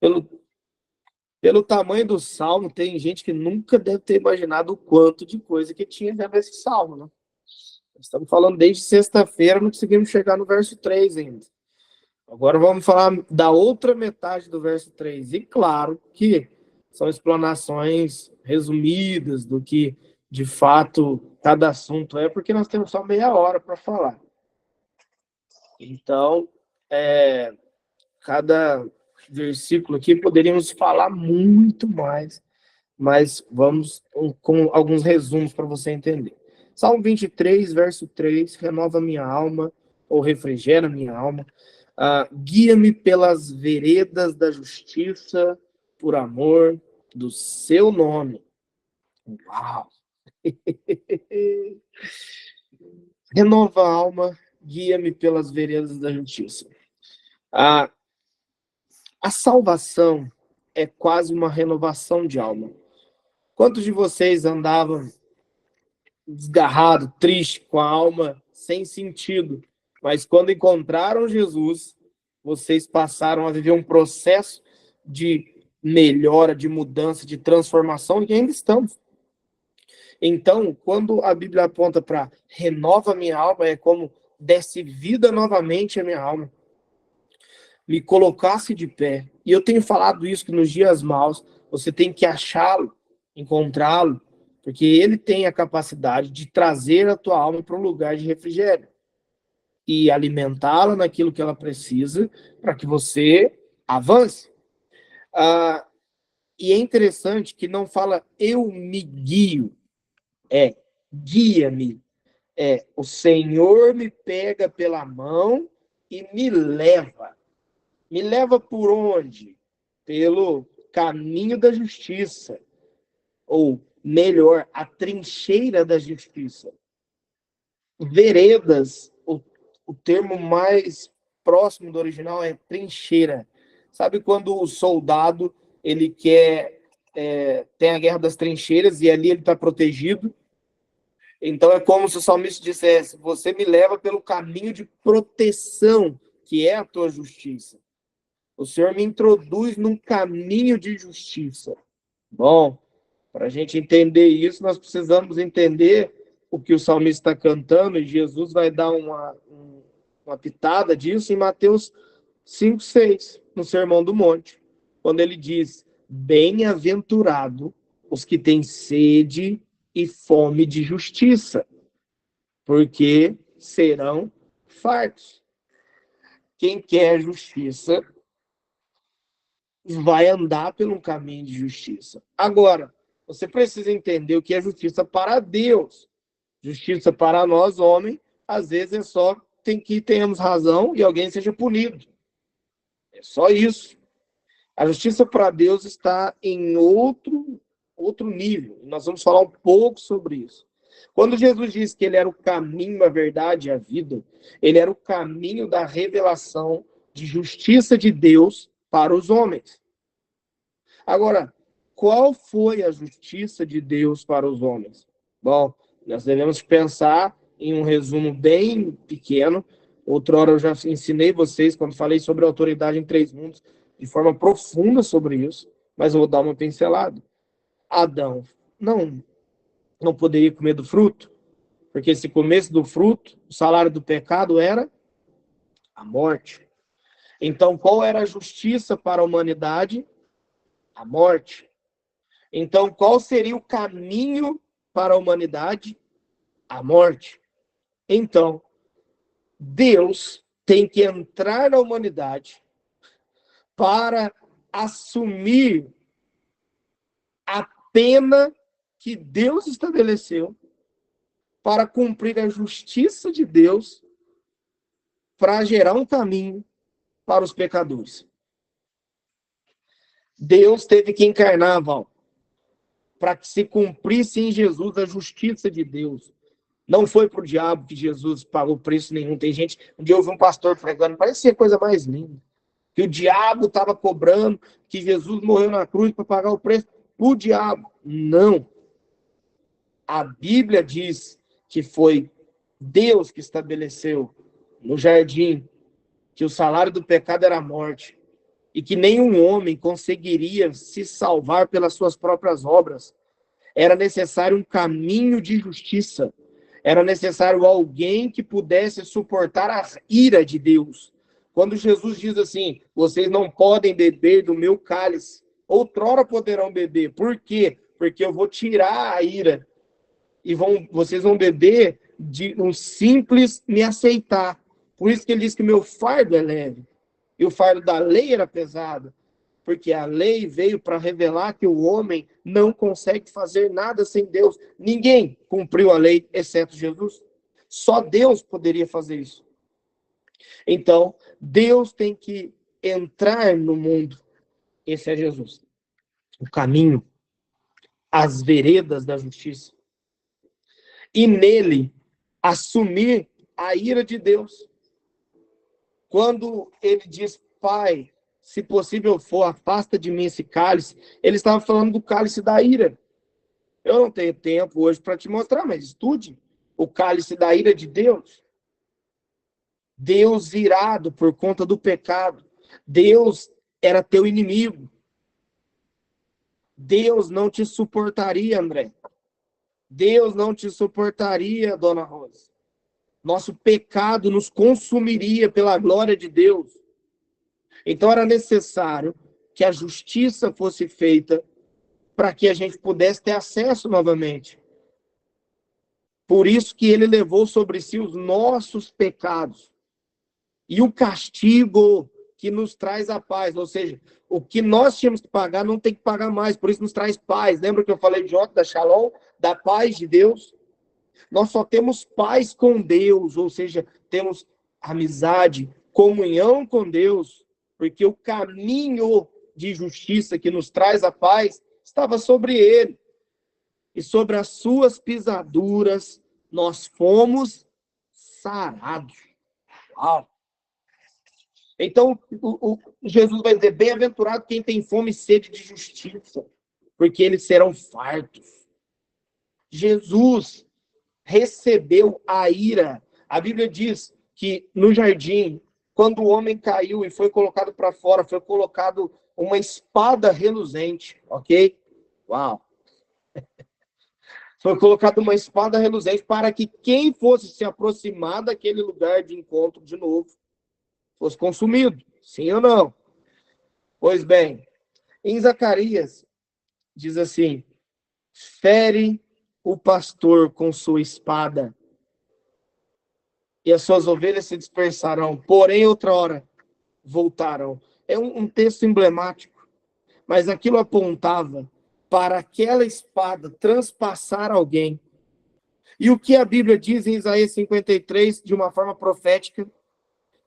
Pelo, pelo tamanho do salmo, tem gente que nunca deve ter imaginado o quanto de coisa que tinha dentro desse salmo, né? Estamos falando desde sexta-feira, não conseguimos chegar no verso 3 ainda. Agora vamos falar da outra metade do verso 3. E claro que são explanações resumidas do que, de fato, cada assunto é, porque nós temos só meia hora para falar. Então, cada versículo aqui poderíamos falar muito mais, mas vamos com alguns resumos para você entender. Salmo 23, verso 3, renova minha alma, ou refrigera minha alma, guia-me pelas veredas da justiça, por amor do seu nome. Uau! Renova a alma, guia-me pelas veredas da justiça. A salvação é quase uma renovação de alma. Quantos de vocês andavam desgarrado, triste, com a alma sem sentido, mas quando encontraram Jesus, vocês passaram a viver um processo de melhora, de mudança, de transformação, e ainda estamos. Então, quando a Bíblia aponta para renova minha alma, é como desse vida novamente à minha alma, me colocasse de pé. E eu tenho falado isso, que nos dias maus, você tem que achá-lo, encontrá-lo, porque ele tem a capacidade de trazer a tua alma para um lugar de refrigério e alimentá-la naquilo que ela precisa para que você avance. E é interessante que não fala eu me guio, é guia-me. O Senhor me pega pela mão e me leva. Me leva por onde? Pelo caminho da justiça. Ou, melhor, a trincheira da justiça. Veredas, o termo mais próximo do original é trincheira. Sabe quando o soldado ele quer tem a guerra das trincheiras e ali ele está protegido? Então é como se o salmista dissesse: você me leva pelo caminho de proteção, que é a tua justiça. O Senhor me introduz num caminho de justiça. Bom, para a gente entender isso, nós precisamos entender o que o salmista está cantando, e Jesus vai dar uma pitada disso em Mateus 5:6, no Sermão do Monte, quando ele diz: bem-aventurado os que têm sede e fome de justiça, porque serão fartos. Quem quer justiça vai andar pelo caminho de justiça. Agora, você precisa entender o que é justiça para Deus. Justiça para nós, homens, às vezes é só tem que tenhamos razão e alguém seja punido. É só isso. A justiça para Deus está em outro nível. Nós vamos falar um pouco sobre isso. Quando Jesus disse que ele era o caminho, a verdade e a vida, ele era o caminho da revelação de justiça de Deus para os homens. Agora, qual foi a justiça de Deus para os homens? Bom, nós devemos pensar em um resumo bem pequeno. Outrora eu já ensinei vocês, quando falei sobre a autoridade em 3 mundos, de forma profunda sobre isso, mas eu vou dar uma pincelada. Adão não poderia comer do fruto, porque se comesse do fruto, o salário do pecado era a morte. Então, qual era a justiça para a humanidade? A morte. Então, qual seria o caminho para a humanidade? A morte. Então, Deus tem que entrar na humanidade para assumir a pena que Deus estabeleceu, para cumprir a justiça de Deus, para gerar um caminho para os pecadores. Deus teve que encarnar, Val, para que se cumprisse em Jesus a justiça de Deus. Não foi para o diabo que Jesus pagou preço nenhum. Tem gente, um dia eu ouvi um pastor pregando, parecia a coisa mais linda, que o diabo estava cobrando, que Jesus morreu na cruz para pagar o preço o diabo. Não. A Bíblia diz que foi Deus que estabeleceu no jardim que o salário do pecado era a morte. e que nenhum homem conseguiria se salvar pelas suas próprias obras. Era necessário um caminho de justiça. Era necessário alguém que pudesse suportar a ira de Deus. Quando Jesus diz assim, vocês não podem beber do meu cálice, outrora poderão beber. Por quê? Porque eu vou tirar a ira e vocês vão beber de um simples me aceitar. Por isso que ele diz que meu fardo é leve. E o fardo da lei era pesado. Porque a lei veio para revelar que o homem não consegue fazer nada sem Deus. Ninguém cumpriu a lei, exceto Jesus. Só Deus poderia fazer isso. Então, Deus tem que entrar no mundo. Esse é Jesus. O caminho, as veredas da justiça. E nele, assumir a ira de Deus. Quando ele diz, Pai, se possível for, afasta de mim esse cálice, ele estava falando do cálice da ira. Eu não tenho tempo hoje para te mostrar, mas estude o cálice da ira de Deus. Deus irado por conta do pecado. Deus era teu inimigo. Deus não te suportaria, André. Deus não te suportaria, Dona Rosa. Nosso pecado nos consumiria pela glória de Deus. Então era necessário que a justiça fosse feita para que a gente pudesse ter acesso novamente. Por isso que ele levou sobre si os nossos pecados. E o castigo que nos traz a paz. Ou seja, o que nós tínhamos que pagar, não tem que pagar mais. Por isso nos traz paz. Lembra que eu falei de ontem, da Shalom? Da paz de Deus? Nós só temos paz com Deus. Ou seja, temos amizade, comunhão com Deus. Porque o caminho de justiça que nos traz a paz estava sobre ele. E sobre as suas pisaduras nós fomos sarados. Uau! Então, Jesus vai dizer, bem-aventurado quem tem fome e sede de justiça, porque eles serão fartos. Jesus recebeu a ira. A Bíblia diz que no jardim, quando o homem caiu e foi colocado para fora, foi colocado uma espada reluzente, ok? Uau! Foi colocada uma espada reluzente para que quem fosse se aproximar daquele lugar de encontro de novo fosse consumido. Sim ou não? Pois bem, em Zacarias, diz assim, fere o pastor com sua espada e as suas ovelhas se dispersarão, porém outra hora voltarão. É um texto emblemático, mas aquilo apontava para aquela espada transpassar alguém. E o que a Bíblia diz em Isaías 53, de uma forma profética,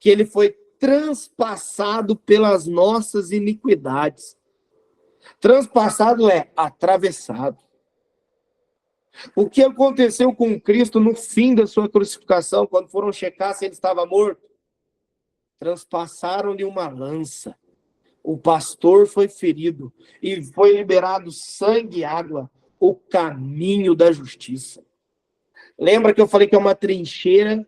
que ele foi transpassado pelas nossas iniquidades. Transpassado é atravessado. O que aconteceu com Cristo no fim da sua crucificação, quando foram checar se ele estava morto? Transpassaram-lhe uma lança. O pastor foi ferido e foi liberado sangue e água, o caminho da justiça. Lembra que eu falei que é uma trincheira?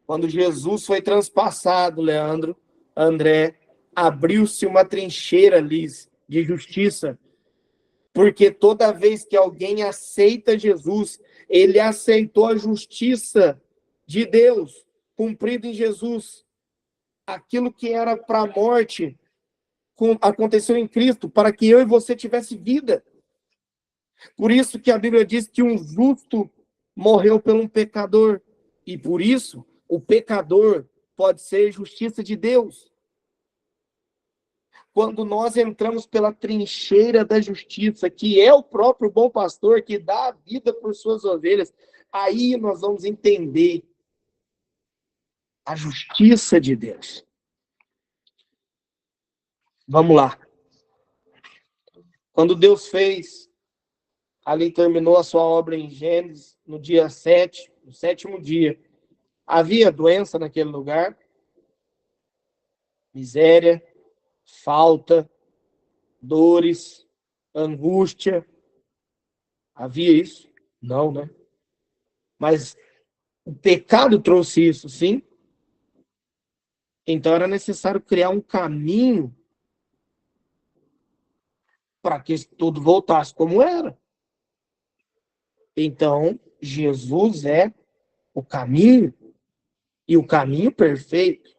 Quando Jesus foi transpassado, Leandro, André, abriu-se uma trincheira, Liz, de justiça. Porque toda vez que alguém aceita Jesus, ele aceitou a justiça de Deus, cumprida em Jesus. Aquilo que era para a morte aconteceu em Cristo, para que eu e você tivesse vida. Por isso que a Bíblia diz que um justo morreu por um pecador. E por isso, o pecador pode ser justiça de Deus. Quando nós entramos pela trincheira da justiça, que é o próprio bom pastor que dá a vida por suas ovelhas, aí nós vamos entender a justiça de Deus. Vamos lá. Quando Deus fez, ali terminou a sua obra em Gênesis, no dia 7, no 7º dia, havia doença naquele lugar, miséria, falta, dores, angústia. Havia isso? Não, né? Mas o pecado trouxe isso, sim. Então era necessário criar um caminho para que tudo voltasse como era. Então, Jesus é o caminho e o caminho perfeito.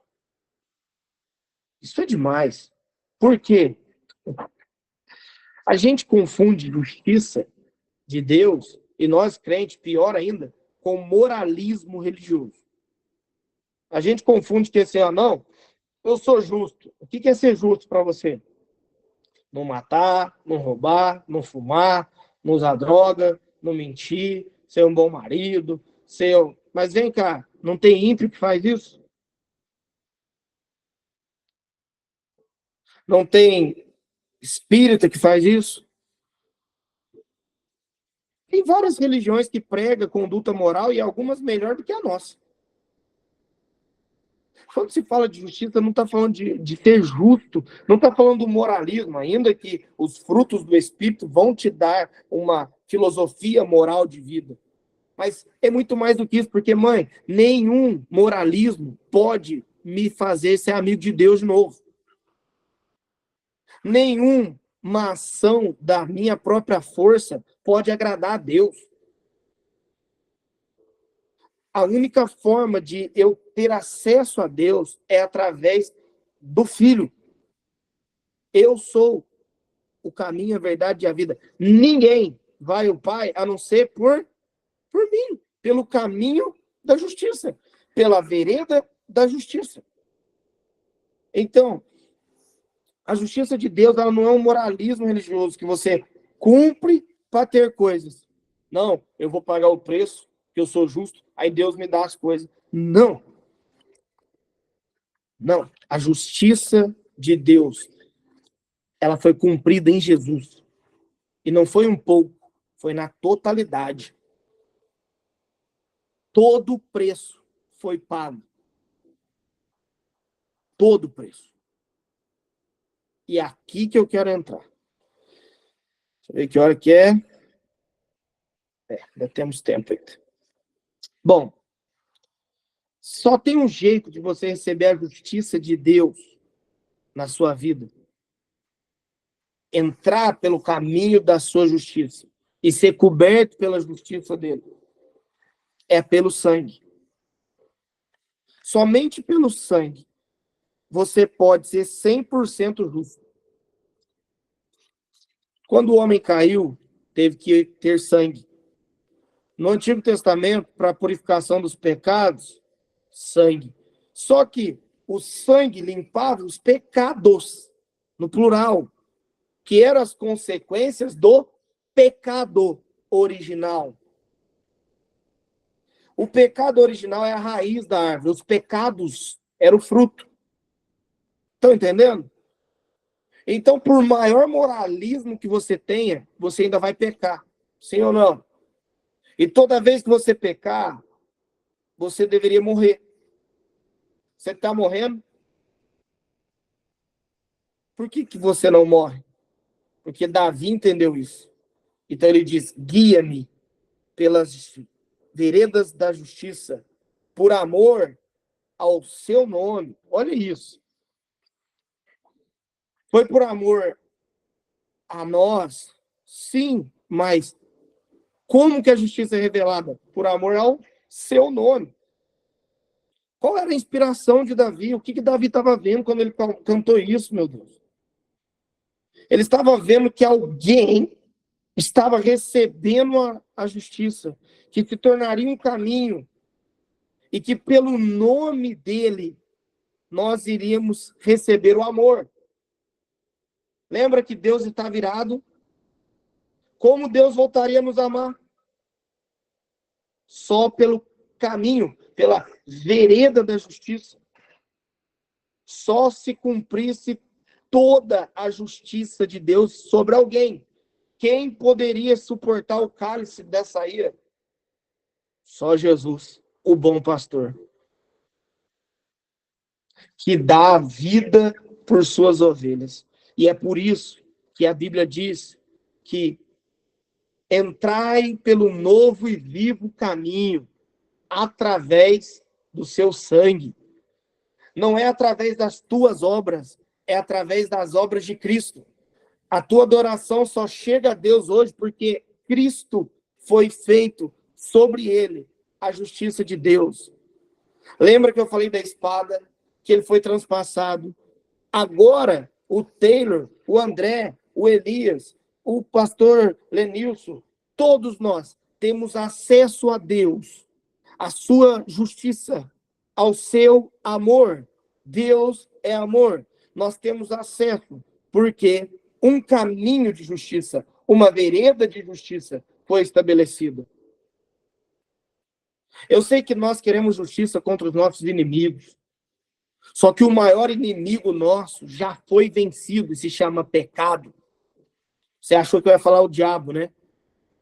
Isso é demais. Por quê? A gente confunde justiça de Deus, e nós crentes, pior ainda, com moralismo religioso. A gente confunde que assim, não, eu sou justo. O que é ser justo para você? Não matar, não roubar, não fumar, não usar droga, não mentir, ser um bom marido, ser... Mas vem cá, não tem ímpio que faz isso? Não tem espírita que faz isso? Tem várias religiões que pregam conduta moral e algumas melhor do que a nossa. Quando se fala de justiça, não está falando de ser justo, não está falando do moralismo, ainda que os frutos do Espírito vão te dar uma filosofia moral de vida. Mas é muito mais do que isso, porque, mãe, nenhum moralismo pode me fazer ser amigo de Deus de novo. Nenhuma ação da minha própria força pode agradar a Deus. A única forma de eu ter acesso a Deus é através do Filho. Eu sou o caminho, a verdade e a vida. Ninguém vai ao Pai a não ser por mim, pelo caminho da justiça, pela vereda da justiça. Então, a justiça de Deus, ela não é um moralismo religioso que você cumpre para ter coisas. Não, eu vou pagar o preço, que eu sou justo, aí Deus me dá as coisas. Não. Não. A justiça de Deus, ela foi cumprida em Jesus. E não foi um pouco, foi na totalidade. Todo o preço foi pago. Todo o preço. E é aqui que eu quero entrar. Deixa eu ver que hora que é. Ainda temos tempo ainda. Bom, só tem um jeito de você receber a justiça de Deus na sua vida. Entrar pelo caminho da sua justiça e ser coberto pela justiça dele. É pelo sangue. Somente pelo sangue você pode ser 100% justo. Quando o homem caiu, teve que ter sangue. No Antigo Testamento, para a purificação dos pecados, sangue. Só que o sangue limpava os pecados, no plural, que eram as consequências do pecado original. O pecado original é a raiz da árvore, os pecados eram o fruto. Estão entendendo? Então, por maior moralismo que você tenha, você ainda vai pecar. Sim ou não? E toda vez que você pecar, você deveria morrer. Você está morrendo? Por que você não morre? Porque Davi entendeu isso. Então ele diz: guia-me pelas veredas da justiça, por amor ao seu nome. Olha isso. Foi por amor a nós, sim, mas como que a justiça é revelada? Por amor ao seu nome. Qual era a inspiração de Davi? O que Davi estava vendo quando ele cantou isso, meu Deus? Ele estava vendo que alguém estava recebendo a justiça, que se tornaria um caminho, e que pelo nome dele nós iríamos receber o amor. Lembra que Deus está virado? Como Deus voltaria a nos amar? Só pelo caminho, pela vereda da justiça. Só se cumprisse toda a justiça de Deus sobre alguém. Quem poderia suportar o cálice dessa ira? Só Jesus, o bom pastor, que dá a vida por suas ovelhas. E é por isso que a Bíblia diz que entrai pelo novo e vivo caminho, através do seu sangue. Não é através das tuas obras, é através das obras de Cristo. A tua adoração só chega a Deus hoje porque Cristo foi feito sobre ele a justiça de Deus. Lembra que eu falei da espada, que ele foi transpassado? Agora, o Taylor, o André, o Elias, o pastor Lenilson, todos nós temos acesso a Deus, à sua justiça, ao seu amor. Deus é amor. Nós temos acesso, porque um caminho de justiça, uma vereda de justiça foi estabelecida. Eu sei que nós queremos justiça contra os nossos inimigos, só que o maior inimigo nosso já foi vencido e se chama pecado. Você achou que eu ia falar o diabo, né?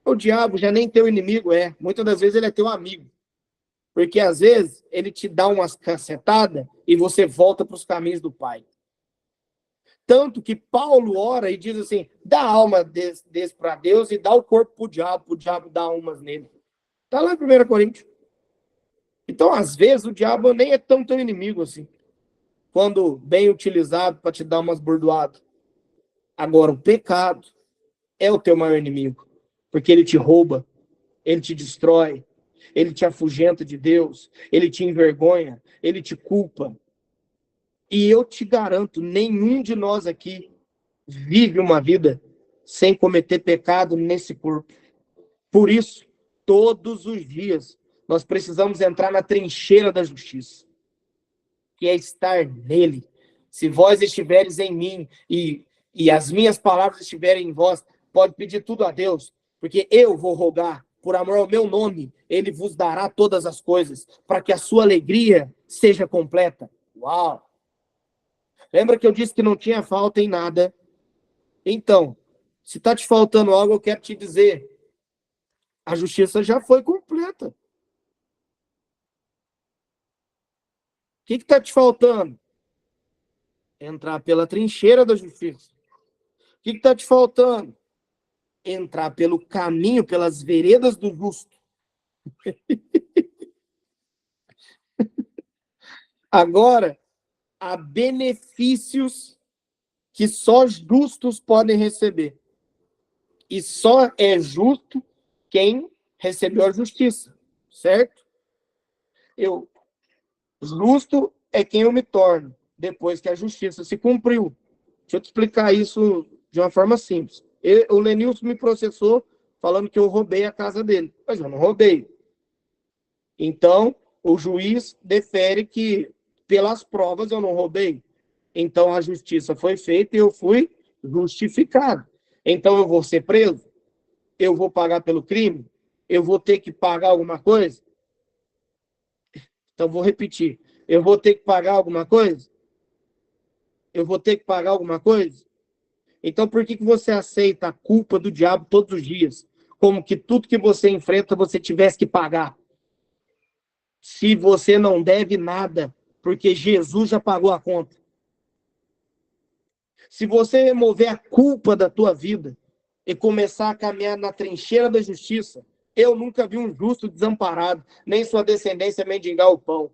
O diabo já nem teu inimigo é. Muitas das vezes ele é teu amigo. Porque às vezes ele te dá umas cacetadas e você volta para os caminhos do Pai. Tanto que Paulo ora e diz assim, dá a alma desse para Deus e dá o corpo para o diabo dá almas nele. Está lá em 1 Coríntios. Então, às vezes, o diabo nem é tão teu inimigo assim, quando bem utilizado para te dar umas bordoadas. Agora, o pecado é o teu maior inimigo, porque ele te rouba, ele te destrói, ele te afugenta de Deus, ele te envergonha, ele te culpa. E eu te garanto, nenhum de nós aqui vive uma vida sem cometer pecado nesse corpo. Por isso, todos os dias, nós precisamos entrar na trincheira da justiça, que é estar nele. Se vós estiveres em mim e as minhas palavras estiverem em vós, pode pedir tudo a Deus, porque eu vou rogar, por amor ao meu nome, ele vos dará todas as coisas, para que a sua alegria seja completa. Uau! Lembra que eu disse que não tinha falta em nada? Então, se está te faltando algo, eu quero te dizer, a justiça já foi completa. O que está te faltando? Entrar pela trincheira da justiça. O que está te faltando? Entrar pelo caminho, pelas veredas do justo. Agora, há benefícios que só justos podem receber. E só é justo quem recebeu a justiça, certo? Justo é quem eu me torno, depois que a justiça se cumpriu. Deixa eu te explicar isso de uma forma simples. O Lenilson me processou falando que eu roubei a casa dele. Mas eu não roubei. Então, o juiz defere que, pelas provas, eu não roubei. Então, a justiça foi feita e eu fui justificado. Então, eu vou ser preso? Eu vou pagar pelo crime? Eu vou ter que pagar alguma coisa? Então, vou repetir. Eu vou ter que pagar alguma coisa? Eu vou ter que pagar alguma coisa? Então, por que você aceita a culpa do diabo todos os dias? Como que tudo que você enfrenta, você tivesse que pagar. Se você não deve nada, porque Jesus já pagou a conta. Se você remover a culpa da tua vida e começar a caminhar na trincheira da justiça, eu nunca vi um justo desamparado, nem sua descendência mendigar o pão.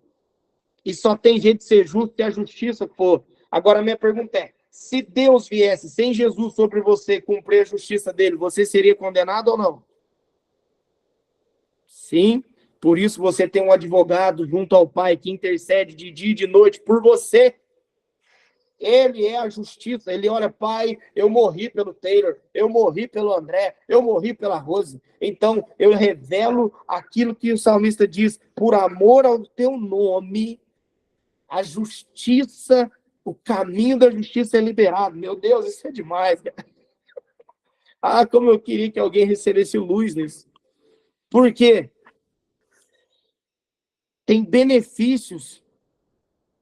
E só tem jeito de ser justo se a justiça for. Agora, minha pergunta é, se Deus viesse sem Jesus sobre você cumprir a justiça dele, você seria condenado ou não? Sim, por isso você tem um advogado junto ao Pai que intercede de dia e de noite por você. Ele é a justiça. Ele olha, Pai, eu morri pelo Taylor, eu morri pelo André, eu morri pela Rose. Então, eu revelo aquilo que o salmista diz, por amor ao teu nome, a justiça, o caminho da justiça é liberado. Meu Deus, isso é demais, cara. Ah, como eu queria que alguém recebesse luz nisso. Por quê? Tem benefícios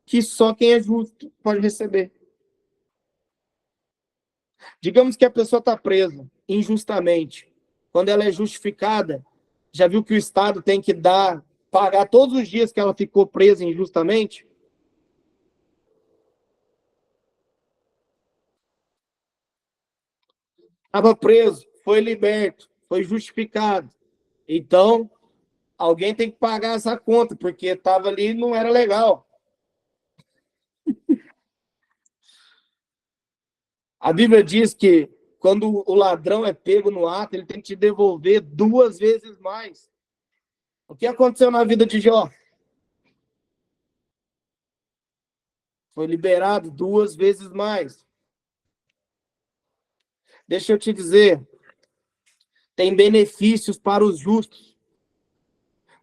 que só quem é justo pode receber. Digamos que a pessoa está presa injustamente. Quando ela é justificada, já viu que o Estado tem que pagar todos os dias que ela ficou presa injustamente? Estava preso, foi liberto, foi justificado. Então, alguém tem que pagar essa conta, porque estava ali e não era legal. A Bíblia diz que quando o ladrão é pego no ato, ele tem que te devolver 2 vezes mais. O que aconteceu na vida de Jó? Foi liberado 2 vezes mais. Deixa eu te dizer, tem benefícios para os justos.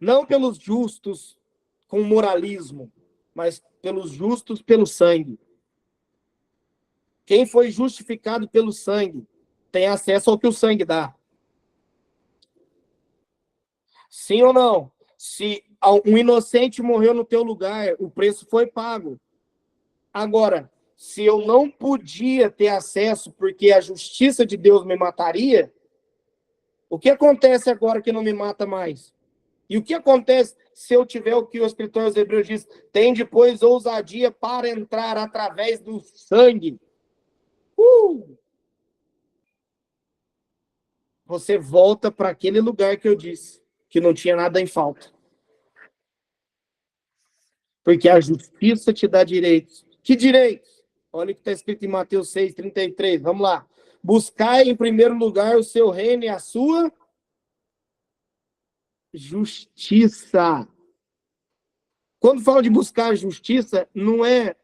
Não pelos justos com moralismo, mas pelos justos pelo sangue. Quem foi justificado pelo sangue tem acesso ao que o sangue dá. Sim ou não? Se um inocente morreu no teu lugar, o preço foi pago. Agora, se eu não podia ter acesso porque a justiça de Deus me mataria, o que acontece agora que não me mata mais? E o que acontece se eu tiver o que o escritor aos Hebreus diz? Tem depois ousadia para entrar através do sangue. Você volta para aquele lugar que eu disse, que não tinha nada em falta. Porque a justiça te dá direitos. Que direitos? Olha o que está escrito em Mateus 6:33. Vamos lá. Buscai em primeiro lugar o seu reino e a sua justiça. Quando fala de buscar justiça, não é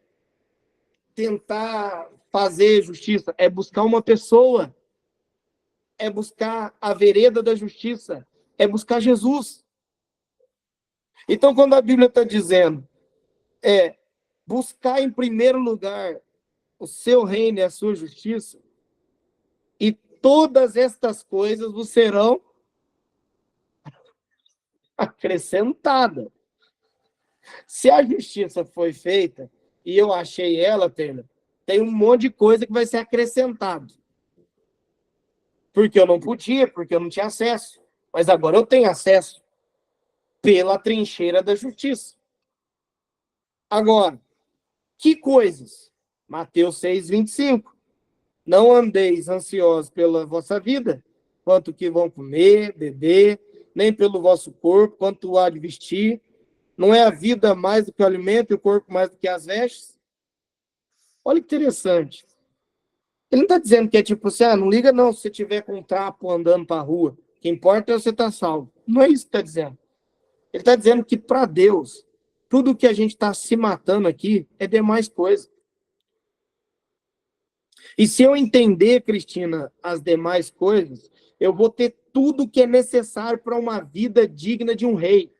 tentar fazer justiça, é buscar uma pessoa, é buscar a vereda da justiça, é buscar Jesus. Então, quando a Bíblia está dizendo, buscar em primeiro lugar o seu reino e a sua justiça, e todas estas coisas vos serão acrescentadas. Se a justiça foi feita, e eu achei ela, Taylor, tem um monte de coisa que vai ser acrescentado. Porque eu não podia, porque eu não tinha acesso. Mas agora eu tenho acesso pela trincheira da justiça. Agora, que coisas? Mateus 6:25. Não andeis ansiosos pela vossa vida, quanto que vão comer, beber, nem pelo vosso corpo, quanto há de vestir. Não é a vida mais do que o alimento e o corpo mais do que as vestes? Olha que interessante. Ele não está dizendo que é tipo assim, não liga não se você tiver com um trapo andando para a rua. O que importa é você estar salvo. Não é isso que está dizendo. Ele está dizendo que para Deus, tudo que a gente está se matando aqui é demais coisa. E se eu entender, Cristina, as demais coisas, eu vou ter tudo que é necessário para uma vida digna de um rei.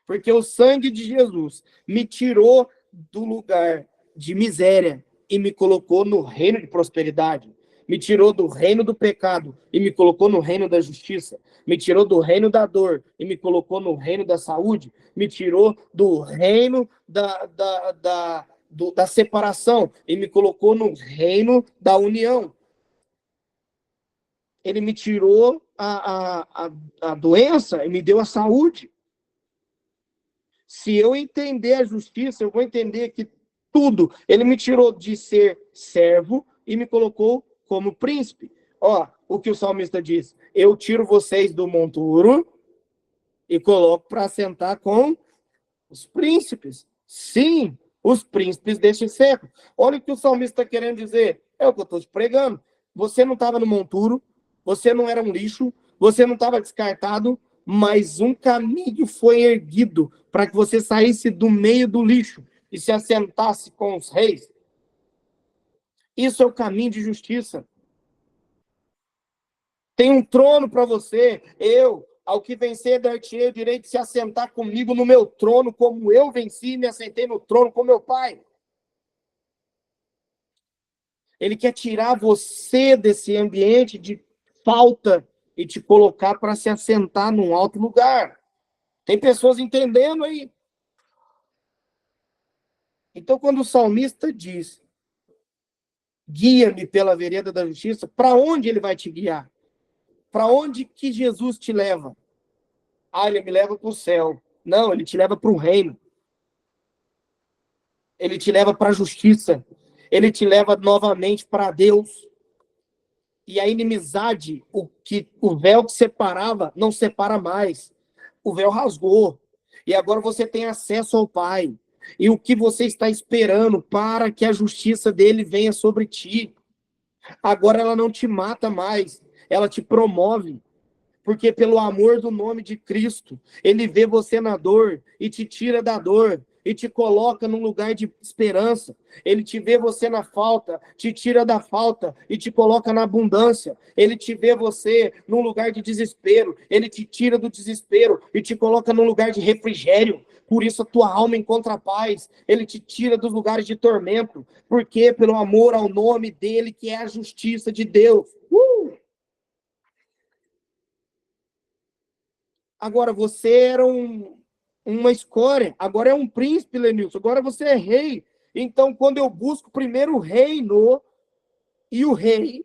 Porque o sangue de Jesus me tirou do lugar de miséria e me colocou no reino de prosperidade. Me tirou do reino do pecado e me colocou no reino da justiça. Me tirou do reino da dor e me colocou no reino da saúde. Me tirou do reino da separação e me colocou no reino da união. Ele me tirou a doença e me deu a saúde. Se eu entender a justiça, eu vou entender que tudo, ele me tirou de ser servo e me colocou como príncipe. Ó, o que o salmista diz, eu tiro vocês do monturo e coloco para sentar com os príncipes. Sim, os príncipes deste século. Olha o que o salmista está querendo dizer, é o que eu estou te pregando. Você não estava no monturo, você não era um lixo, você não estava descartado, mas um caminho foi erguido para que você saísse do meio do lixo e se assentasse com os reis. Isso é o caminho de justiça. Tem um trono para você. Eu, ao que vencer, dar-te-ei o direito de se assentar comigo no meu trono, como eu venci e me assentei no trono com meu pai. Ele quer tirar você desse ambiente de falta e te colocar para se assentar num alto lugar. Tem pessoas entendendo aí. Então, quando o salmista diz, guia-me pela vereda da justiça, para onde ele vai te guiar? Para onde que Jesus te leva? Ele me leva para o céu. Não, ele te leva para o reino. Ele te leva para a justiça. Ele te leva novamente para Deus. E a inimizade, o véu que separava, não separa mais. O véu rasgou. E agora você tem acesso ao Pai. e o que você está esperando para que a justiça dele venha sobre ti. Agora ela não te mata mais, ela te promove. Porque pelo amor do nome de Cristo, ele vê você na dor e te tira da dor e te coloca num lugar de esperança. Ele te vê você na falta, te tira da falta e te coloca na abundância. Ele te vê você num lugar de desespero, ele te tira do desespero e te coloca num lugar de refrigério. Por isso a tua alma encontra paz. Ele te tira dos lugares de tormento, porque pelo amor ao nome dele, que é a justiça de Deus. Agora você era uma escória, agora é um príncipe, Lenilson, agora você é rei. Então, quando eu busco primeiro o reino e o rei,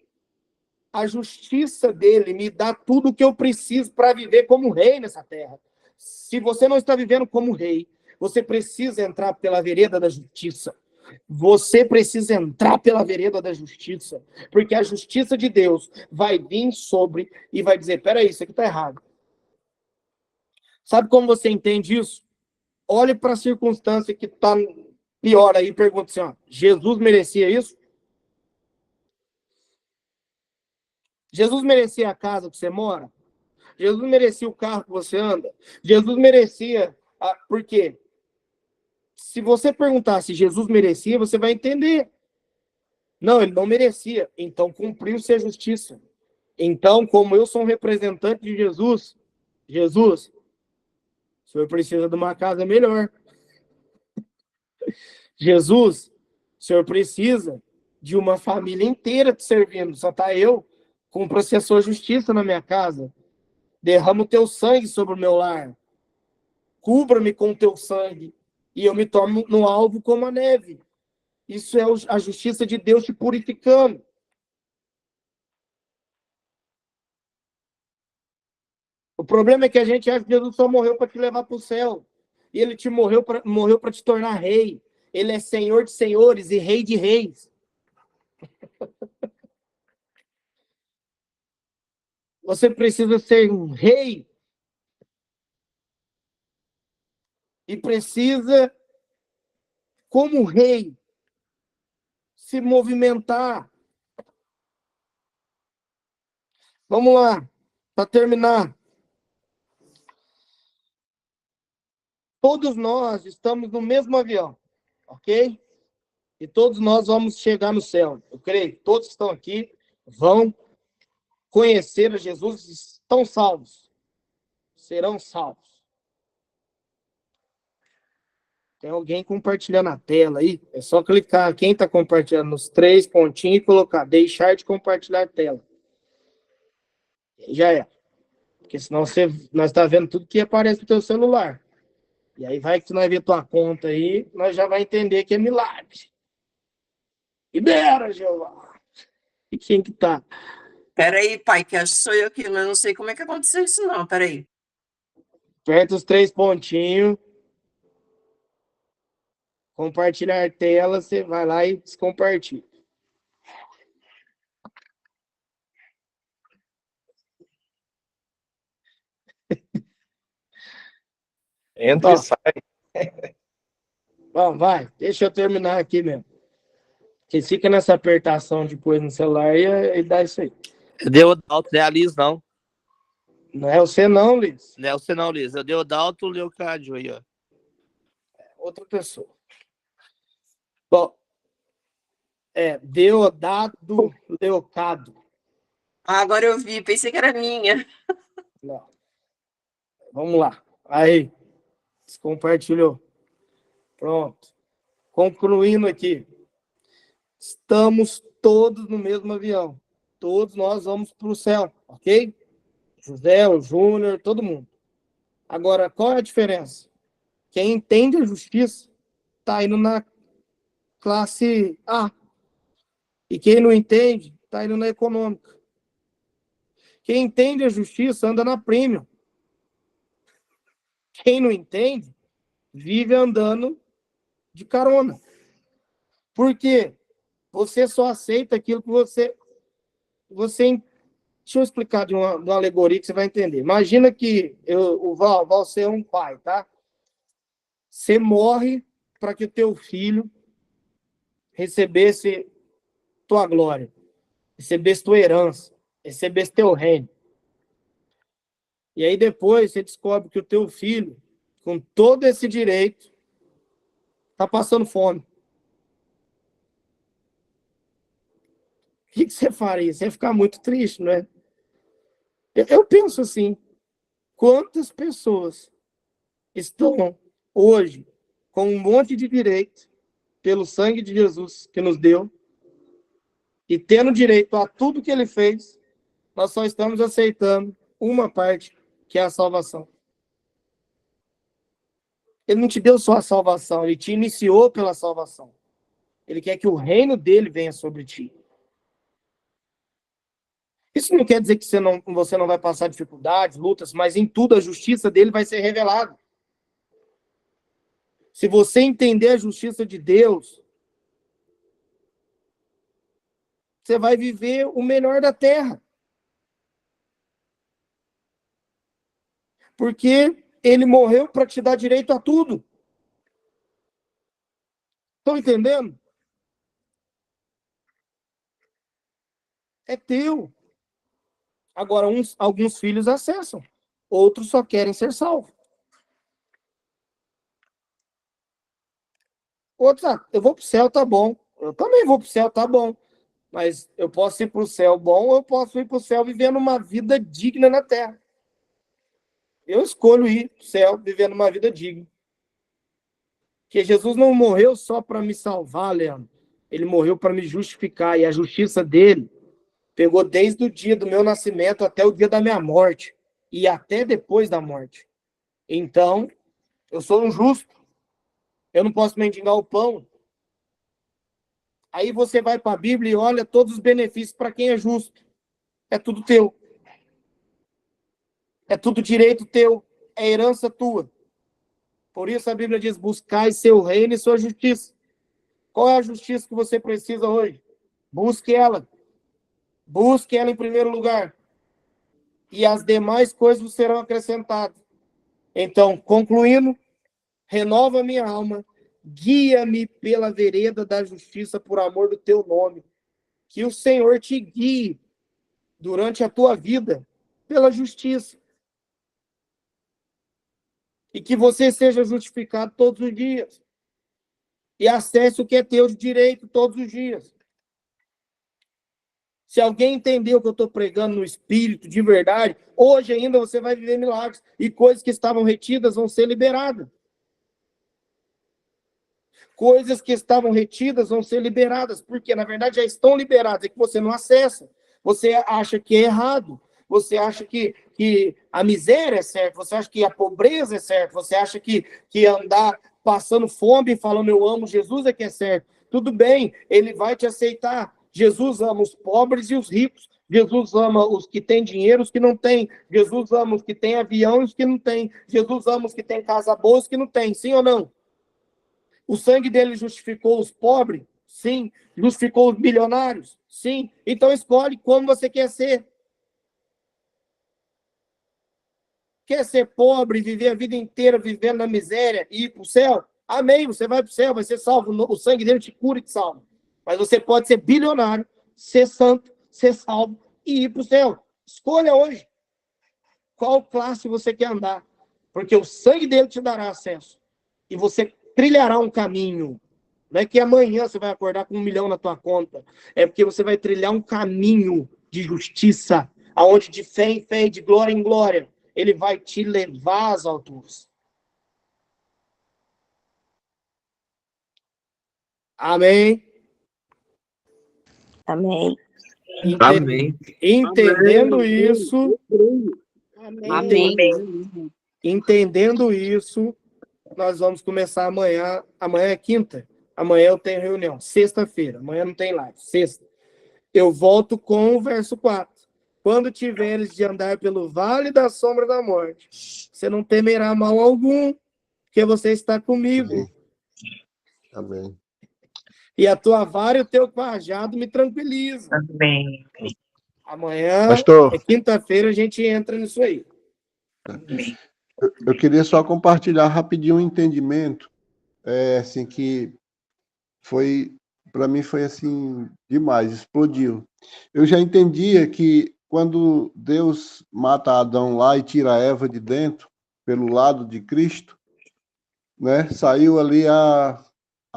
a justiça dele me dá tudo o que eu preciso para viver como rei nessa terra. Se você não está vivendo como rei, você precisa entrar pela vereda da justiça. Você precisa entrar pela vereda da justiça, porque a justiça de Deus vai vir sobre e vai dizer, peraí, isso aqui está errado. Sabe como você entende isso? Olhe para a circunstância que está pior aí e pergunte assim, ó, Jesus merecia isso? Jesus merecia a casa que você mora? Jesus merecia o carro que você anda? Jesus merecia... Por quê? Se você perguntar se Jesus merecia, você vai entender. Não, ele não merecia. Então cumpriu-se a justiça. Então, como eu sou um representante de Jesus, Jesus, o senhor precisa de uma casa melhor. Jesus, o senhor precisa de uma família inteira te servindo. Só tá eu. Cumpra-se a sua justiça na minha casa. Derrama o teu sangue sobre o meu lar. Cubra-me com o teu sangue. E eu me torno no alvo como a neve. Isso é a justiça de Deus te purificando. O problema é que a gente acha que Jesus só morreu para te levar para o céu. E ele te morreu para te tornar rei. Ele é Senhor de senhores e Rei de reis. Você precisa ser um rei e precisa, como rei, se movimentar. Vamos lá, para terminar. Todos nós estamos no mesmo avião, ok? E todos nós vamos chegar no céu. Eu creio que todos que estão aqui vão conhecer a Jesus e estão salvos. Serão salvos. Tem alguém compartilhando a tela aí? É só clicar. Quem está compartilhando nos 3 pontinhos e colocar deixar de compartilhar a tela. Já é. Porque senão nós está vendo tudo que aparece no teu celular. E aí vai que tu vai ver tua conta aí, nós já vai entender que é milagre. Libera, Jeová. E quem que tá? Peraí, pai, que acho que sou eu aqui, mas eu não sei como é que aconteceu isso não, peraí. Aperta os 3 pontinhos. Compartilhar tela, você vai lá e descompartilha. Entra e sai. Bom, vai, deixa eu terminar aqui mesmo. Você fica nessa apertação depois no celular e dá isso aí. Deu o Dalto, não é a Liz, não. Não é você não, Liz. Não é você não, Liz. Eu dei o Dalto, o Leocádio aí, ó. Outra pessoa. Bom, Deodato Leocado. Ah, agora eu vi, pensei que era minha. Não. Vamos lá. Aí. Compartilhou. Pronto. Concluindo aqui. Estamos todos no mesmo avião. Todos nós vamos para o céu, ok? José, o Júnior, todo mundo. Agora, qual é a diferença? Quem entende a justiça está indo na classe A. E quem não entende está indo na econômica. Quem entende a justiça anda na premium. Quem não entende vive andando de carona. Por quê? Você só aceita aquilo que você... Deixa eu explicar de uma alegoria que você vai entender. Imagina que o Val, você é um pai, tá? Você morre para que o teu filho recebesse tua glória, recebesse tua herança, recebesse teu reino. E aí depois você descobre que o teu filho, com todo esse direito, está passando fome. O que você faria? Você ia ficar muito triste, não é? Eu penso assim, quantas pessoas estão hoje com um monte de direito pelo sangue de Jesus que nos deu e tendo direito a tudo que ele fez, nós só estamos aceitando uma parte, que é a salvação. Ele não te deu só a salvação, ele te iniciou pela salvação. Ele quer que o reino dele venha sobre ti. Isso não quer dizer que você não vai passar dificuldades, lutas, mas em tudo a justiça dele vai ser revelada. Se você entender a justiça de Deus, você vai viver o melhor da terra. Porque ele morreu para te dar direito a tudo. Estão entendendo? É teu. Agora, alguns filhos acessam, outros só querem ser salvos. Outros, eu vou para o céu, tá bom. Eu também vou para o céu, tá bom. Mas eu posso ir para o céu bom, ou eu posso ir para o céu vivendo uma vida digna na terra. Eu escolho ir para o céu vivendo uma vida digna. Porque Jesus não morreu só para me salvar, Leandro. Ele morreu para me justificar. E a justiça dele pegou desde o dia do meu nascimento até o dia da minha morte. E até depois da morte. Então, eu sou um justo. Eu não posso mendigar o pão. Aí você vai para a Bíblia e olha todos os benefícios para quem é justo. É tudo teu. É tudo direito teu. É herança tua. Por isso a Bíblia diz, buscai seu reino e sua justiça. Qual é a justiça que você precisa hoje? Busque ela. Busque ela em primeiro lugar. E as demais coisas serão acrescentadas. Então, concluindo, renova minha alma, guia-me pela vereda da justiça por amor do teu nome. Que o Senhor te guie durante a tua vida pela justiça. E que você seja justificado todos os dias. E acesse o que é teu de direito todos os dias. Se alguém entendeu o que eu estou pregando no Espírito, de verdade, hoje ainda você vai viver milagres. E coisas que estavam retidas vão ser liberadas. Coisas que estavam retidas vão ser liberadas. Porque, na verdade, já estão liberadas. É que você não acessa. Você acha que é errado. Você acha que a miséria é certo. Você acha que a pobreza é certo. Você acha que andar passando fome e falando eu amo Jesus é que é certo. Tudo bem, ele vai te aceitar. Jesus ama os pobres e os ricos. Jesus ama os que têm dinheiro e os que não têm. Jesus ama os que têm avião e os que não têm. Jesus ama os que têm casa boa e os que não têm. Sim ou não? O sangue dele justificou os pobres? Sim. Justificou os bilionários? Sim. Então escolhe como você quer ser. Quer ser pobre, viver a vida inteira vivendo na miséria e ir para o céu? Amém, você vai para o céu, vai ser salvo. O sangue dele te cura e te salva. Mas você pode ser bilionário, ser santo, ser salvo e ir para o céu. Escolha hoje qual classe você quer andar. Porque o sangue dele te dará acesso. E você trilhará um caminho. Não é que amanhã você vai acordar com 1 milhão na tua conta. É porque você vai trilhar um caminho de justiça, aonde de fé em fé, de glória em glória, ele vai te levar às alturas. Amém? Amém. Amém. Entendendo isso, Amém. entendendo isso, nós vamos começar amanhã. Amanhã é quinta. Amanhã eu tenho reunião. Sexta-feira. Amanhã não tem live. Sexta. Eu volto com o verso 4. Quando tiveres de andar pelo vale da sombra da morte, você não temerá mal algum, porque você está comigo. Amém. E a tua vara e o teu cajado me tranquilizam. Amém. Amanhã, Pastor. é quinta-feira, a gente entra nisso aí. Eu queria só compartilhar rapidinho um entendimento assim, que foi, para mim, foi assim, demais, explodiu. Eu já entendia que quando Deus mata Adão lá e tira a Eva de dentro, pelo lado de Cristo, né, saiu ali a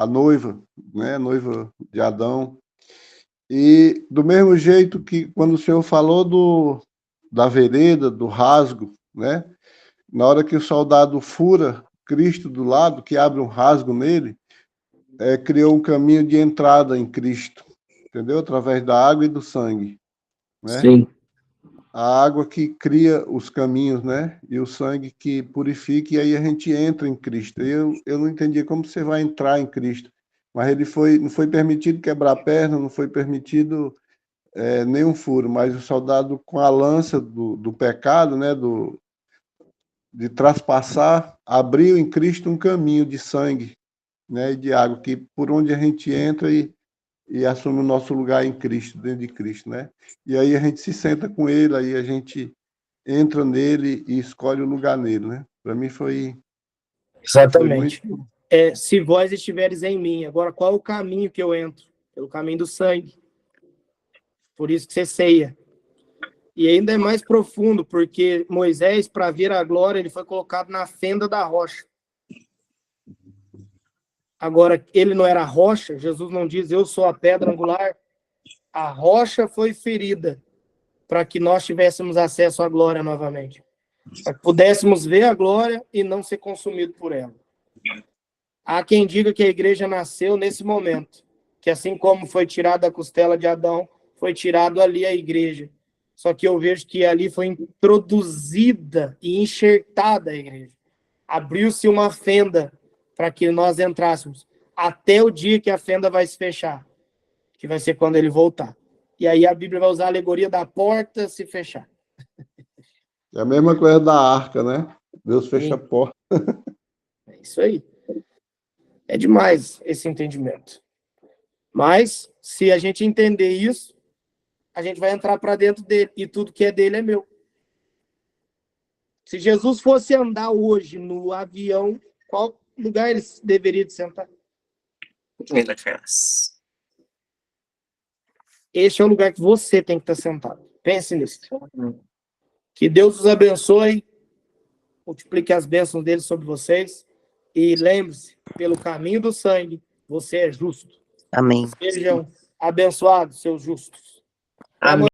noiva, né, a noiva de Adão. E do mesmo jeito que quando o Senhor falou da vereda, do rasgo, né, na hora que o soldado fura Cristo do lado, que abre um rasgo nele, criou um caminho de entrada em Cristo, entendeu? Através da água e do sangue, né? Sim. A água que cria os caminhos, né? E o sangue que purifica, e aí a gente entra em Cristo. Eu não entendia como você vai entrar em Cristo, mas não foi permitido quebrar a perna, não foi permitido nenhum furo, mas o soldado com a lança do pecado, né? De traspassar, abriu em Cristo um caminho de sangue, né? E de água, que por onde a gente entra e assume o nosso lugar em Cristo, dentro de Cristo, né? E aí a gente se senta com ele, aí a gente entra nele e escolhe o lugar nele, né? Para mim foi Exatamente. muito... Se vós estiveres em mim, agora qual é o caminho que eu entro? Pelo caminho do sangue. Por isso que você ceia. E ainda é mais profundo, porque Moisés, para ver a glória, ele foi colocado na fenda da rocha. Agora, ele não era rocha, Jesus não diz, eu sou a pedra angular. A rocha foi ferida para que nós tivéssemos acesso à glória novamente. Para que pudéssemos ver a glória e não ser consumido por ela. Há quem diga que a igreja nasceu nesse momento, que assim como foi tirada a costela de Adão, foi tirado ali a igreja. Só que eu vejo que ali foi introduzida e enxertada a igreja. Abriu-se uma fenda para que nós entrássemos, até o dia que a fenda vai se fechar, que vai ser quando ele voltar. E aí a Bíblia vai usar a alegoria da porta se fechar. É a mesma coisa da arca, né? Deus fecha a porta. É isso aí. É demais esse entendimento. Mas, se a gente entender isso, a gente vai entrar para dentro dele, e tudo que é dele é meu. Se Jesus fosse andar hoje no avião, qual lugar ele deveria de sentar? Este é o lugar que você tem que estar sentado. Pense nisso. Que Deus os abençoe, multiplique as bênçãos dele sobre vocês, e lembre-se, pelo caminho do sangue, você é justo. Amém. Sejam abençoados, seus justos. Amém.